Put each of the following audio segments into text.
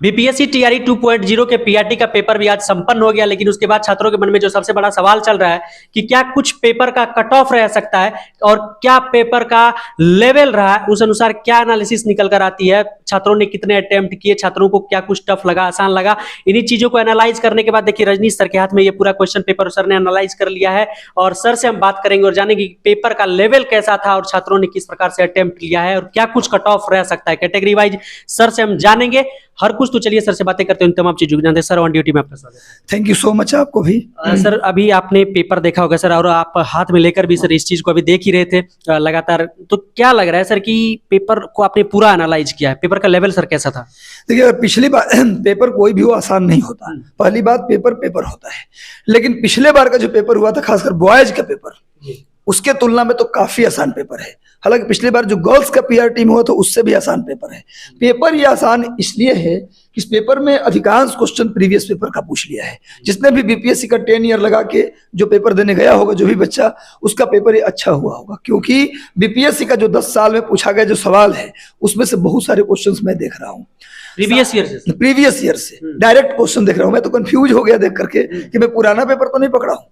BPSC TRE 2.0 के PRT का paper भी आज संपन्न हो गया, लेकिन उसके बाद छात्रों के मन में जो सबसे बड़ा सवाल चल रहा है कि क्या कुछ पेपर का कट ऑफ रह सकता है और क्या पेपर का लेवल रहा है, उस अनुसार क्या एनालिसिस निकल कर आती है, छात्रों ने कितने अटेम्प्ट किए, छात्रों को क्या कुछ टफ लगा, आसान लगा। इन्हीं चीजों को एनालाइज करने के बाद देखिए रजनीश सर के हाथ में ये पूरा क्वेश्चन पेपर सर ने एनालाइज कर लिया है और सर से हम बात करेंगे और जानेंगे कि पेपर का लेवल कैसा था और छात्रों ने किस प्रकार से अटेम्प्ट लिया है और क्या कुछ कट ऑफ रह सकता है कैटेगरी वाइज। सर से हम जानेंगे हर कुछ। तो चलिए सर से बातें करते हैं तमाम चीजों को जानते हैं। सर ऑन ड्यूटी में आपका स्वागत है। थैंक यू सो मच आपको भी। सर अभी आपने पेपर देखा होगा सर और आप हाथ में लेकर भी सर इस चीज को अभी देख ही रहे थे लगातार, तो क्या लग रहा है सर कि पेपर को आपने पूरा एनालाइज किया है, पेपर का लेवल सर कैसा था? देखिए पिछली बार पेपर कोई भी हो आसान नहीं होता, पहली बात पेपर होता है, लेकिन पिछले बार का जो पेपर हुआ था खासकर बॉयज का पेपर उसके तुलना में तो काफी आसान पेपर है। हालांकि पिछली बार जो गर्ल्स का पीआरटी में हुआ तो उससे भी आसान पेपर है। पेपर ये आसान इसलिए है कि इस पेपर में अधिकांश क्वेश्चन प्रीवियस पेपर का पूछ लिया है। जिसने भी बीपीएससी का 10 ईयर लगा के जो पेपर देने गया होगा, जो भी बच्चा, उसका पेपर ये अच्छा हुआ होगा, क्योंकि बीपीएससी का जो 10 साल में पूछा गया जो सवाल है उसमें से बहुत सारे क्वेश्चन मैं देख रहा हूँ प्रीवियस ईयर से डायरेक्ट क्वेश्चन देख रहा हूँ। मैं तो कंफ्यूज हो गया देख करके कि मैं पुराना पेपर तो नहीं पकड़ा हूँ।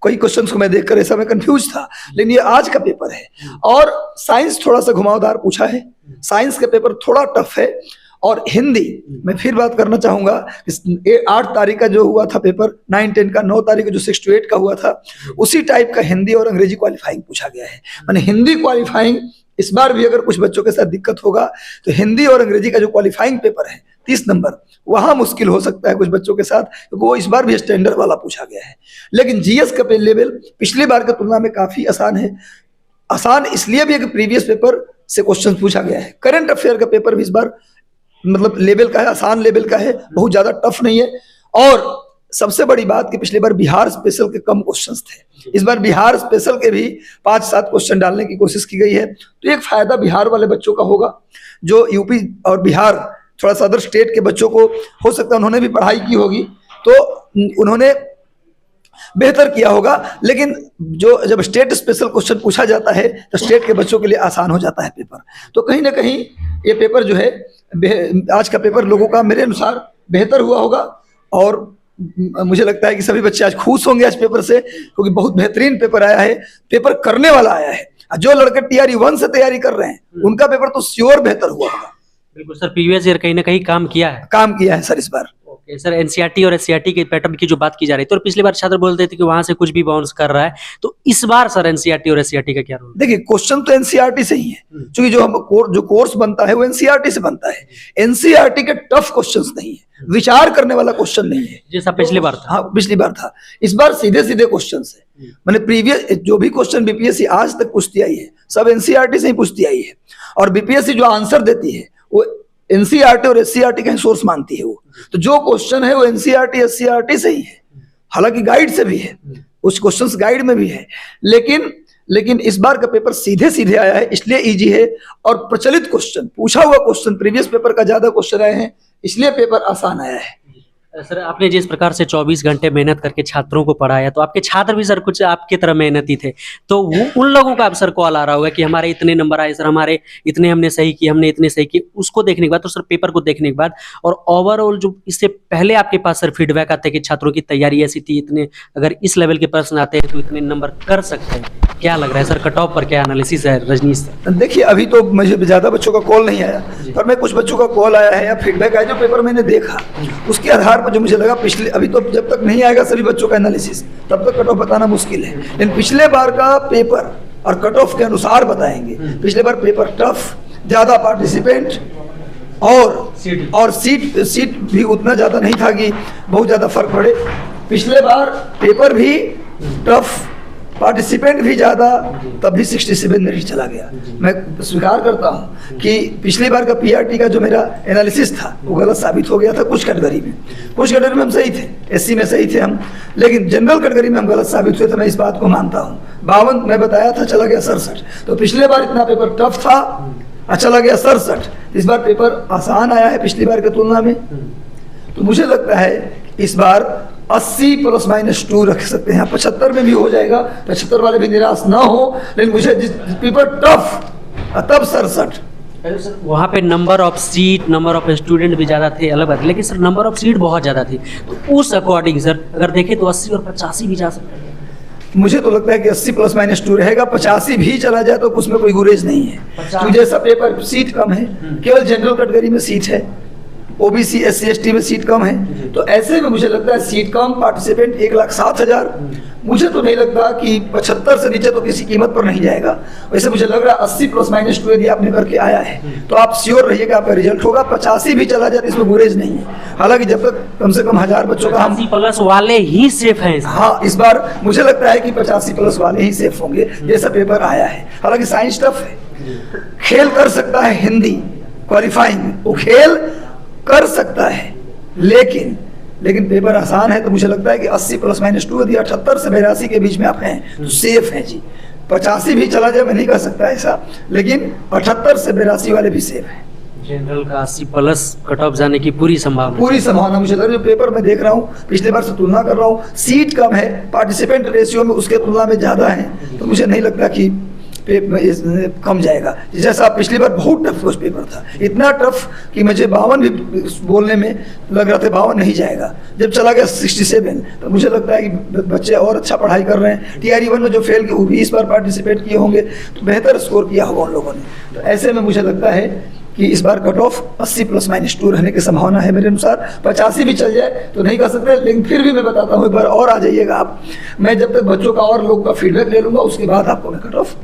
कई क्वेश्चंस को मैं देखकर ऐसा मैं कंफ्यूज था, लेकिन ये आज का पेपर है। और साइंस थोड़ा सा घुमावदार पूछा है, साइंस का पेपर थोड़ा टफ है। और हिंदी मैं फिर बात करना चाहूंगा, 8 तारीख का जो हुआ था पेपर 9-10 का, 9 तारीख का जो 6 to 8 का हुआ था, उसी टाइप का हिंदी और अंग्रेजी क्वालिफाइंग पूछा गया है। मैंने हिंदी क्वालिफाइंग इस बार भी अगर कुछ बच्चों के साथ दिक्कत होगा तो हिंदी और अंग्रेजी का जो क्वालिफाइंग पेपर है 30 नंबर, वहां मुश्किल हो सकता है कुछ बच्चों के साथ, क्योंकि वो इस बार भी स्टैंडर्ड वाला पूछा गया है। लेकिन जीएस का लेवल पिछली बार की तुलना में काफी आसान है। आसान इसलिए भी है कि प्रीवियस पेपर से क्वेश्चन पूछा गया है। करंट अफेयर का पेपर भी इस बार मतलब लेवल का है, आसान लेवल का है, बहुत ज्यादा टफ नहीं है। और सबसे बड़ी बात कि पिछली बार बिहार स्पेशल के कम क्वेश्चंस थे, इस बार बिहार स्पेशल के भी 5-7 क्वेश्चन डालने की कोशिश की गई है। तो एक फायदा बिहार वाले बच्चों का होगा, जो यूपी और बिहार थोड़ा सा अदर स्टेट के बच्चों को हो सकता है उन्होंने भी पढ़ाई की होगी तो उन्होंने बेहतर किया होगा। लेकिन जो जब स्टेट स्पेशल क्वेश्चन पूछा जाता है तो स्टेट के बच्चों के लिए आसान हो जाता है पेपर। तो कहीं ना कहीं ये पेपर जो है, आज का पेपर लोगों का मेरे अनुसार बेहतर हुआ होगा। और मुझे लगता है कि सभी बच्चे आज खुश होंगे आज पेपर से, क्योंकि बहुत बेहतरीन पेपर आया है, पेपर करने वाला आया है। जो लड़के टीआरई 1 से तैयारी कर रहे हैं उनका पेपर तो श्योर बेहतर हुआ होगा। बिल्कुल सर, प्रीवियस ईयर कहीं ना कहीं काम किया है सर इस बार। ओके सर, एनसीईआरटी और एससीईआरटी के पैटर्न की जो बात की जा रही थी और पिछली बार छात्र बोलते थे कि वहां से कुछ भी बाउंस कर रहा है, तो इस बार सर एनसीईआरटी और एससीईआरटी का क्या रोल? देखिए क्वेश्चन तो एनसीईआरटी से ही है, क्योंकि जो कोर्स बनता है वो एनसीईआरटी से बनता है। एनसीईआरटी के टफ क्वेश्चंस नहीं है, विचार करने वाला क्वेश्चन नहीं है जैसा पिछली बार था। हाँ पिछली बार था, इस बार सीधे सीधे क्वेश्चन है। मैंने प्रीवियस जो भी क्वेश्चन बीपीएससी आज तक पूछती आई है सब एनसीईआरटी से ही पूछती आई है। और बीपीएससी जो आंसर देती है वो एनसीईआरटी और एससीईआरटी का सोर्स मानती है। वो तो जो क्वेश्चन है वो एनसीईआरटी एससीईआरटी से ही है, हालांकि गाइड से भी है, उस क्वेश्चंस गाइड में भी है। लेकिन इस बार का पेपर सीधे सीधे आया है, इसलिए इजी है। और प्रचलित क्वेश्चन, पूछा हुआ क्वेश्चन प्रीवियस पेपर का ज्यादा क्वेश्चन आए हैं, इसलिए पेपर आसान आया है। सर आपने जिस प्रकार से 24 घंटे मेहनत करके छात्रों को पढ़ाया, तो आपके छात्र भी सर कुछ आपकी तरह मेहनती थे, तो वो उन लोगों का अब सर कॉल आ रहा होगा कि हमारे इतने नंबर आए सर, हमारे इतने हमने सही किए, हमने इतने सही किए। उसको देखने के बाद तो सर पेपर को देखने के बाद और ओवरऑल जो इससे पहले आपके पास सर फीडबैक आते हैं कि छात्रों की तैयारी ऐसी थी, इतने अगर इस लेवल के प्रश्न आते हैं तो इतने नंबर कर सकते हैं, क्या लग रहा है सर कट ऑफ पर क्या एनालिसिस है रजनीश सर? देखिए अभी तो मुझे ज्यादा बच्चों का कॉल नहीं आया, पर मैं कुछ बच्चों का कॉल आया है या फीडबैक आया जो पेपर मैंने देखा, उसके आधार पर जो मुझे लगा पिछले, अभी तो जब तक नहीं आएगा सभी बच्चों का एनालिसिस तब तक कट ऑफ बताना मुश्किल है। लेकिन पिछले बार का पेपर और कट ऑफ के अनुसार बताएंगे। पिछले बार पेपर टफ, ज्यादा पार्टिसिपेंट और सीट भी उतना ज्यादा नहीं था कि बहुत ज्यादा फर्क पड़े। पिछले बार पेपर भी टफ, पार्टिसिपेंट भी ज्यादा, तब भी 67 मेरिट चला गया। मैं स्वीकार करता हूं कि पिछली बार का पीआरटी का जो मेरा एनालिसिस था वो गलत साबित हो गया था कुछ कैटेगरी में हम सही थे, एससी में सही थे हम, लेकिन जनरल कैटेगरी में हम गलत साबित हुए थे। मैं इस बात को मानता हूं। 52 मैं बताया था, चला गया 67। तो पिछले बार इतना पेपर टफ था, चला गया 67। इस बार पेपर आसान आया है पिछली बार की तुलना में। तो मुझे लगता है इस बार 80 ± 2 रख सकते हैं, 75 में भी हो जाएगा, 75 वाले भी निराश ना हो। लेकिन मुझे जिस पेपर टफ तब 67 सर वहाँ पे number of seat, number of student भी ज़्यादा थे, अलग बात है, लेकिन सर नंबर ऑफ सीट बहुत ज़्यादा थी, तो उस अकॉर्डिंग सर अगर देखें तो 80 और 85 भी जा सकता है। मुझे तो लगता है कि 80 ± 2 रहेगा, 85 भी चला जाए तो उसमें कोई गुरेज नहीं है, 50 क्योंकि जैसा पेपर सीट कम है, केवल जनरल कैटेगरी में सीट है, ओबीसी SC ST में सीट कम है, तो ऐसे में मुझे लगता है सीट कम, पार्टिसिपेंट 1,07,000, मुझे तो नहीं लगता कि 75 से नीचे तो किसी कीमत पर नहीं जाएगा। वैसे मुझे लग रहा है 80 ± 2 यदि आपने करके आया है तो आप श्योर रहिए कि आपका रिजल्ट होगा। 85 भी चला जाए तो इसमें गुरेज नहीं है, हालांकि जब तक कम से कम 1000 बच्चों का 85+ वाले ही सेफ हैं। हाँ, इस बार मुझे लगता है कि 85+ वाले ही सेफ होंगे, जैसा पेपर आया है। हालांकि साइंस टफ है, खेल कर सकता है हिंदी क्वालिफाइंग, वो खेल कर सकता है, लेकिन पेपर आसान है, तो मुझे लगता है कि 80 ± 2 यदि 78 से 82 के बीच में आप हैं तो सेफ है जी। 85 भी चला जाए मैं नहीं कह सकता ऐसा, लेकिन 78 से 82 वाले भी सेफ है। जनरल का 80+ कट ऑफ जाने की पूरी संभावना मुझे लग रहा है। जो पेपर मैं देख रहा हूँ, पिछले बार से तुलना कर रहा हूँ, सीट कम है, पार्टिसिपेंट रेशियो में उसके तुलना में ज़्यादा है, तो मुझे नहीं लगता कि कम जाएगा। जैसा पिछली बार बहुत टफ कुछ पेपर था, इतना टफ कि मुझे 52 भी बोलने में लग रहा था 52 नहीं जाएगा। जब चला गया 67 तो मुझे लगता है कि बच्चे और अच्छा पढ़ाई कर रहे हैं। TRE 1 में जो फेल किए वो भी इस बार पार्टिसिपेट किए होंगे, तो बेहतर स्कोर किया होगा उन लोगों ने। तो ऐसे में मुझे लगता है कि इस बार कट ऑफ 80 ± 2 रहने की संभावना है मेरे अनुसार। 85 भी चल जाए तो नहीं कह सकते, लेकिन फिर भी मैं बताता हूँ, एक बार और आ जाइएगा आप, मैं जब तक बच्चों का और लोगों का फीडबैक ले लूँगा उसके बाद आपको मैं कट ऑफ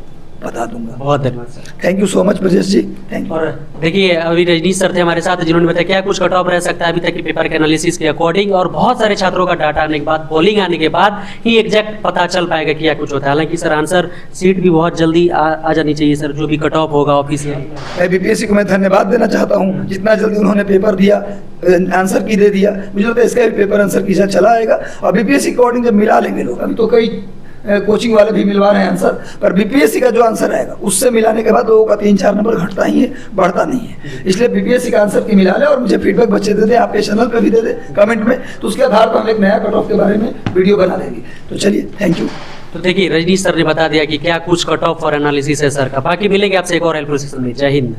बता दूंगा। बहुत धन्यवाद sir. Thank you so much Brajesh ji, thank you. और देखिए अभी रजनीश सर थे हमारे साथ, जिन्होंने बताया क्या कुछ कट ऑफ रह सकता है अभी तक के पेपर के एनालिसिस के अकॉर्डिंग, और बहुत सारे छात्रों का डाटा आने के बाद, पोलिंग आने के बाद ही एग्जैक्ट पता चल पाएगा कि क्या कुछ होता है। हालांकि सर आंसर सीट भी बहुत जल्दी आ जानी चाहिए सर, जो भी कट ऑफ होगा ऑफिशियल। मैं BPSC को मैं धन्यवाद देना चाहता हूँ, जितना जल्दी उन्होंने पेपर दिया, आंसर की दे दिया। मुझे लगता है इसका भी पेपर आंसर की चला आएगा, और BPSC के अकॉर्डिंग जब मिला लेंगे लोग, अभी तो कई कोचिंग वाले भी मिलवा रहे हैं आंसर, पर BPSC का जो आंसर आएगा उससे मिलाने के बाद लोगों का 3-4 नंबर घटता ही है, बढ़ता नहीं है। इसलिए BPSC का आंसर की मिला ले और मुझे फीडबैक बच्चे दे दे, आपके चैनल पे भी दे दे कमेंट में, तो उसके आधार पर हम एक नया कट ऑफ के बारे में वीडियो बना देंगे। तो चलिए, थैंक यू। तो देखिए रजनीश सर ने बता दिया कि क्या कुछ कट ऑफ और एनालिसिस है सर का। बाकी मिलेंगे आपसे एक और हेल्पफुल सेशन में। जय हिंद।